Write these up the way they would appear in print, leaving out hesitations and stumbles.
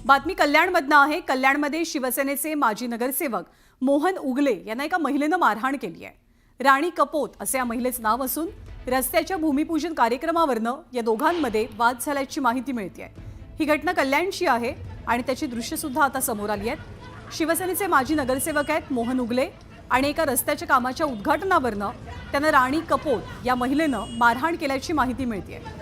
बातमी कल्याणमधनं आहे। कल्याणमध्ये शिवसेनेचे माजी नगरसेवक मोहन उगले यांना एका महिलेनं मारहाण केली आहे। राणी कपोत असे या महिलेचं नाव असून रस्त्याच्या भूमिपूजन कार्यक्रमावरनं या दोघांमध्ये वाद झाल्याची माहिती मिळते आहे। ही घटना कल्याणची आहे आणि त्याची दृश्य सुद्धा आता समोर आली आहेत। शिवसेनेचे माजी नगरसेवक आहेत मोहन उगले आणि एका रस्त्याच्या कामाच्या उद्घाटनावरनं त्यांना राणी कपोत या महिलेनं मारहाण केल्याची माहिती मिळते आहे।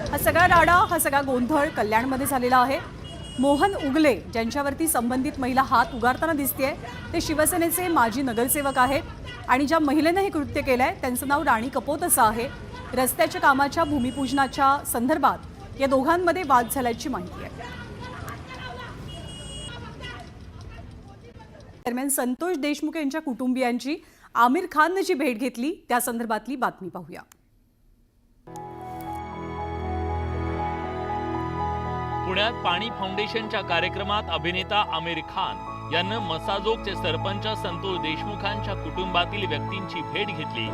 हा सगळा राडा, हा सगळा गोंधळ कल्याणमध्ये झालेला आहे। मोहन उगले ज्यांच्यावरती संबंधित महिला हात उगारताना दिसतेय ते शिवसेनेचे माजी नगरसेवक आहेत आणि ज्या महिलेनं हे कृत्य केलंय त्यांचं नाव राणी कपोत असं आहे। रस्त्याच्या कामाच्या भूमिपूजनाच्या संदर्भात या दोघांमध्ये वाद झाल्याची माहिती आहे। दरम्यान संतोष देशमुख यांच्या कुटुंबियांची आमिर खाननं जी भेट घेतली त्या संदर्भातली बातमी पाहूया। पुण्यात पाणी फाउंडेशनच्या कार्यक्रमात अभिनेता आमिर खान यांनी मसाजोगचे सरपंच संतोष देशमुखांच्या कुटुंबातील व्यक्तींची भेट घेतली।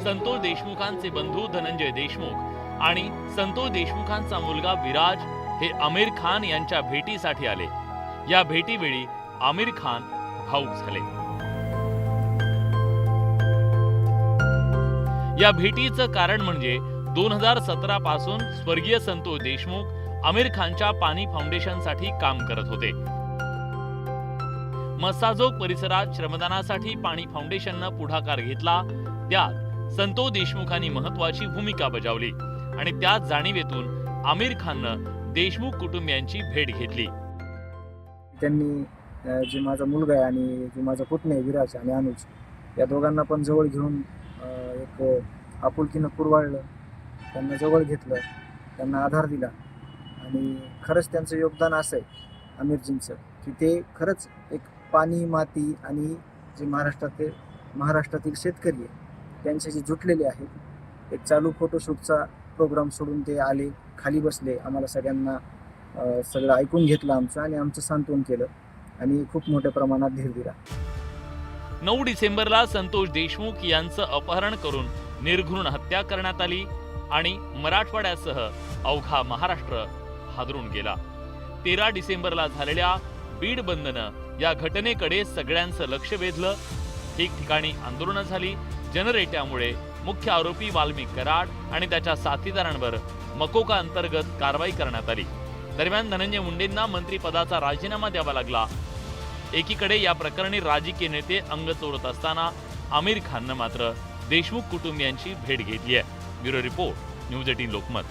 संतोष देशमुखांचे बंधू धनंजय देशमुख आणि संतोष देशमुखांचा मुलगा विराज हे आमिर खान यांच्या भेटीसाठी आले। या भेटीवेळी आमिर खान भावुक झाले। या भेटीचं कारण म्हणजे 2017 पासून स्वर्गीय संतोष देशमुख आमिर खानच्या पाणी फाउंडेशनसाठी काम करत होते। मसाजोग परिसरात श्रमदानासाठी पाणी फाउंडेशननं पुढाकार घेतला। त्यात संतोष देशमुखांनी महत्त्वाची भूमिका बजावली आणि त्याच जाणीवेतून आमिर खाननं देशमुख कुटुंबियांची भेट घेतली। त्यांनी जे माझा मुलगा आहे आणि जे माझा पुतणे आहे विराज आणि अनुज या दोघांना पण जवळ घेऊन एक आपुलकीनं कुरवाळलं, त्यांना जवळ घेतलं, त्यांना आधार दिला आणि खरंच त्यांचं योगदान असं आहे आमिरजींचं की ते खरंच एक पाणी माती आणि जे महाराष्ट्रातील शेतकरी आहे त्यांचे जे जुटलेले आहेत एक चालू फोटोशूटचा प्रोग्राम सोडून ते आले, खाली बसले, आम्हाला सगळ्यांना सगळं ऐकून घेतलं आमचं आणि आमचं सांत्वन केलं आणि खूप मोठ्या प्रमाणात धीर दिला। 9 डिसेंबरला संतोष देशमुख यांचं अपहरण करून निर्घृण हत्या करण्यात आली आणि मराठवाड्यासह अवघा महाराष्ट्र हादरून गेला। 13 डिसेंबरला झालेल्या बीड बंदनं या घटनेकडे सगळ्यांचं लक्ष वेधलं। ठिकठिकाणी आंदोलनं झाली। जनरेट्यामुळे मुख्य आरोपी वाल्मिक कराड आणि त्याच्या साथीदारांवर मकोका अंतर्गत कारवाई करण्यात आली। दरम्यान धनंजय मुंडेंना मंत्रिपदाचा राजीनामा द्यावा लागला। एकीकडे या प्रकरणी राजकीय नेते अंग चोरत असताना आमिर खाननं मात्र देशमुख कुटुंबियांची भेट घेतली आहे। Bureau report, news 18 Lokmat.